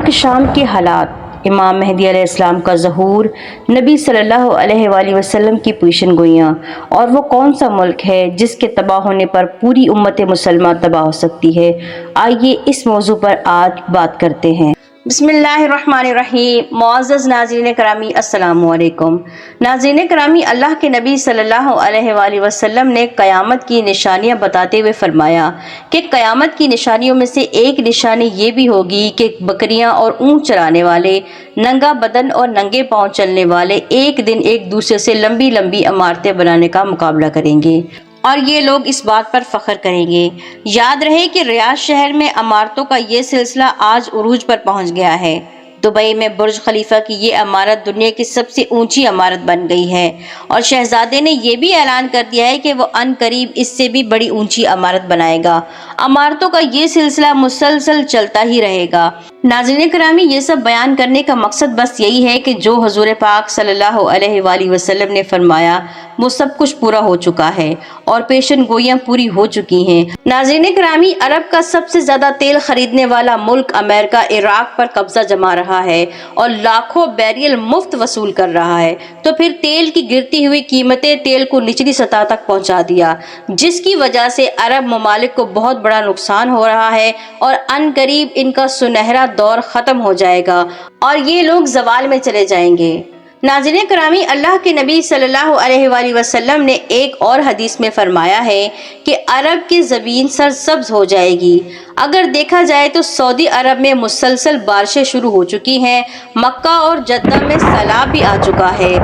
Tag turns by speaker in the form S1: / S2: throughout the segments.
S1: ملک شام کے حالات، امام مہدی علیہ السلام کا ظہور، نبی صلی اللہ علیہ وآلہ وسلم کی پیشن گوئیاں، اور وہ کون سا ملک ہے جس کے تباہ ہونے پر پوری امت مسلمہ تباہ ہو سکتی ہے۔ آئیے اس موضوع پر آج بات کرتے ہیں۔ بسم اللہ الرحمن الرحیم۔ معزز ناظرین کرامی، السلام علیکم۔ ناظرین کرامی، اللہ کے نبی صلی اللہ علیہ وآلہ وسلم نے قیامت کی نشانیاں بتاتے ہوئے فرمایا کہ قیامت کی نشانیوں میں سے ایک نشانی یہ بھی ہوگی کہ بکریاں اور اونٹ چرانے والے، ننگا بدن اور ننگے پاؤں چلنے والے ایک دن ایک دوسرے سے لمبی لمبی عمارتیں بنانے کا مقابلہ کریں گے، اور یہ لوگ اس بات پر فخر کریں گے۔ یاد رہے کہ ریاض شہر میں عمارتوں کا یہ سلسلہ آج عروج پر پہنچ گیا ہے۔ دبئی میں برج خلیفہ کی یہ عمارت دنیا کی سب سے اونچی عمارت بن گئی ہے، اور شہزادے نے یہ بھی اعلان کر دیا ہے کہ وہ عن قریب اس سے بھی بڑی اونچی عمارت بنائے گا۔ عمارتوں کا یہ سلسلہ مسلسل چلتا ہی رہے گا۔ ناظرین کرامی، یہ سب بیان کرنے کا مقصد بس یہی ہے کہ جو حضور پاک صلی اللہ علیہ وآلہ وسلم نے فرمایا وہ سب کچھ پورا ہو چکا ہے اور پیشن گوئیاں پوری ہو چکی ہیں۔ ناظرین کرامی، عرب کا سب سے زیادہ تیل خریدنے والا ملک امریکہ عراق پر قبضہ جما رہا ہے اور لاکھوں بیرل مفت وصول کر رہا ہے، تو پھر تیل کی گرتی ہوئی قیمتیں تیل کو نچلی سطح تک پہنچا دیا، جس کی وجہ سے عرب ممالک کو بہت بڑا نقصان ہو رہا ہے، اور عن قریب ان کا سنہرا دور ختم ہو جائے گا اور یہ لوگ زوال میں چلے جائیں گے۔ ناظرین کرامی، اللہ کے نبی صلی اللہ علیہ وآلہ وسلم نے ایک اور حدیث میں فرمایا ہے کہ عرب کی زمین سرسبز ہو جائے گی۔ اگر دیکھا جائے تو سعودی عرب میں مسلسل بارشیں شروع ہو چکی ہیں، مکہ اور جدہ میں سیلاب بھی آ چکا ہے۔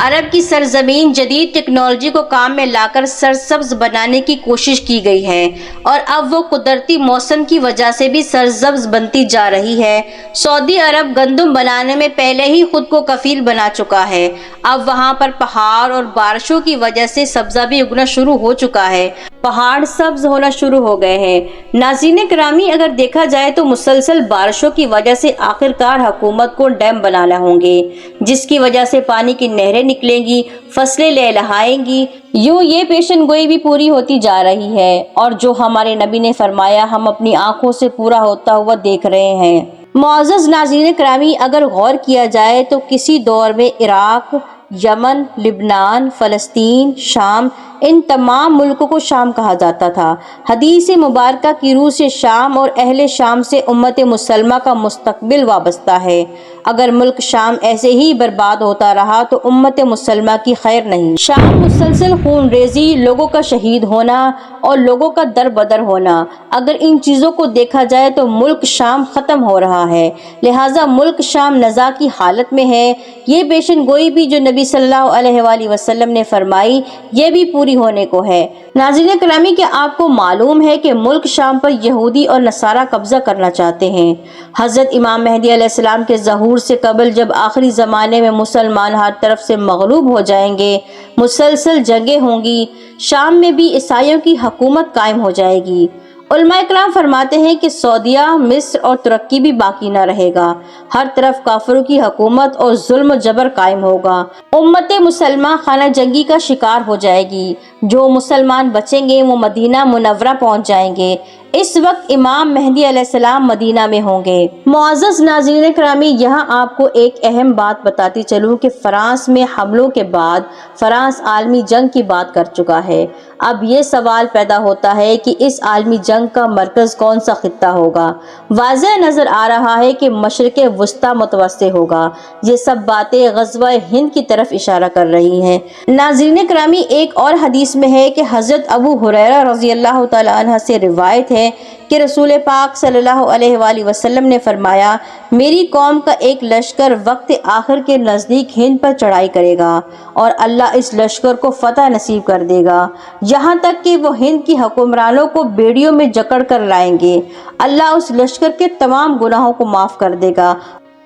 S1: عرب کی سرزمین جدید ٹیکنالوجی کو کام میں لا کر سرسبز بنانے کی کوشش کی گئی ہے، اور اب وہ قدرتی موسم کی وجہ سے بھی سرسبز بنتی جا رہی ہے۔ سعودی عرب گندم بنانے میں پہلے ہی خود کو کفیل بنا چکا ہے۔ اب وہاں پر پہاڑ اور بارشوں کی وجہ سے سبزہ بھی اگنا شروع ہو چکا ہے، پہاڑ سبز ہونا شروع ہو گئے ہیں۔ ناظرین کرامی، اگر دیکھا جائے تو مسلسل بارشوں کی وجہ سے آخرکار حکومت کو ڈیم بنانا ہوں گے، جس کی وجہ سے پانی کی نہریں نکلیں گی، فصلیں لہلہائیں گی۔ یوں یہ پیشن گوئی بھی پوری ہوتی جا رہی ہے، اور جو ہمارے نبی نے فرمایا ہم اپنی آنکھوں سے پورا ہوتا ہوا دیکھ رہے ہیں۔ معزز ناظرین کرامی، اگر غور کیا جائے تو کسی دور میں عراق، یمن، لبنان، فلسطین، شام، ان تمام ملکوں کو شام کہا جاتا تھا۔ حدیث مبارکہ کی روح سے شام اور اہل شام سے امت مسلمہ کا مستقبل وابستہ ہے۔ اگر ملک شام ایسے ہی برباد ہوتا رہا تو امت مسلمہ کی خیر نہیں۔ شام مسلسل خون ریزی، لوگوں کا شہید ہونا اور لوگوں کا در بدر ہونا، اگر ان چیزوں کو دیکھا جائے تو ملک شام ختم ہو رہا ہے، لہٰذا ملک شام نزا کی حالت میں ہے۔ یہ پیشن گوئی بھی جو نبی صلی اللہ علیہ وآلہ وسلم نے فرمائی، یہ بھی پوری ہونے کو ہے۔ ناظرین کرامی، کیا آپ کو معلوم ہے کہ ملک شام پر یہودی اور نصارہ قبضہ کرنا چاہتے ہیں؟ حضرت امام مہدی علیہ السلام کے ظہور سے قبل جب آخری زمانے میں مسلمان ہر طرف سے مغلوب ہو جائیں گے، مسلسل جنگیں ہوں گی، شام میں بھی عیسائیوں کی حکومت قائم ہو جائے گی۔ علماء کرام فرماتے ہیں کہ سعودیہ، مصر اور ترکی بھی باقی نہ رہے گا، ہر طرف کافروں کی حکومت اور ظلم و جبر قائم ہوگا۔ امت مسلمہ خانہ جنگی کا شکار ہو جائے گی۔ جو مسلمان بچیں گے وہ مدینہ منورہ پہنچ جائیں گے۔ اس وقت امام مہدی علیہ السلام مدینہ میں ہوں گے۔ معزز ناظرین کرامی، یہاں آپ کو ایک اہم بات بتاتی چلوں کہ فرانس میں حملوں کے بعد فرانس عالمی جنگ کی بات کر چکا ہے۔ اب یہ سوال پیدا ہوتا ہے کہ اس عالمی جنگ کا مرکز کون سا خطہ ہوگا؟ واضح نظر آ رہا ہے کہ مشرق وسطی متوسط ہوگا۔ یہ سب باتیں غزوہ ہند کی طرف اشارہ کر رہی ہیں۔ ناظرین کرامی، ایک اور حدیث میں ہے کہ حضرت ابو ہریرہ رضی اللہ تعالی عنہ سے روایت ہے کہ رسول پاک صلی اللہ علیہ وآلہ وسلم نے فرمایا، میری قوم کا ایک لشکر وقت آخر کے نزدیک ہند پر چڑھائی کرے گا، اور اللہ اس لشکر کو فتح نصیب کر دے گا، یہاں تک کہ وہ ہند کی حکمرانوں کو بیڑیوں میں جکڑ کر لائیں گے۔ اللہ اس لشکر کے تمام گناہوں کو معاف کر دے گا،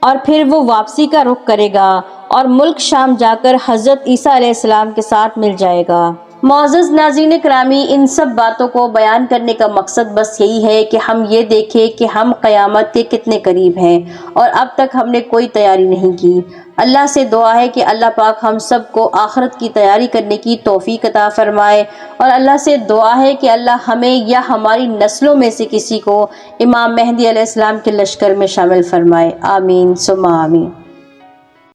S1: اور پھر وہ واپسی کا رخ کرے گا اور ملک شام جا کر حضرت عیسیٰ علیہ السلام کے ساتھ مل جائے گا۔ معزز ناظرین کرامی، ان سب باتوں کو بیان کرنے کا مقصد بس یہی ہے کہ ہم یہ دیکھیں کہ ہم قیامت کے کتنے قریب ہیں اور اب تک ہم نے کوئی تیاری نہیں کی۔ اللہ سے دعا ہے کہ اللہ پاک ہم سب کو آخرت کی تیاری کرنے کی توفیق عطا فرمائے، اور اللہ سے دعا ہے کہ اللہ ہمیں یا ہماری نسلوں میں سے کسی کو امام مہدی علیہ السلام کے لشکر میں شامل فرمائے۔ آمین ثم آمین۔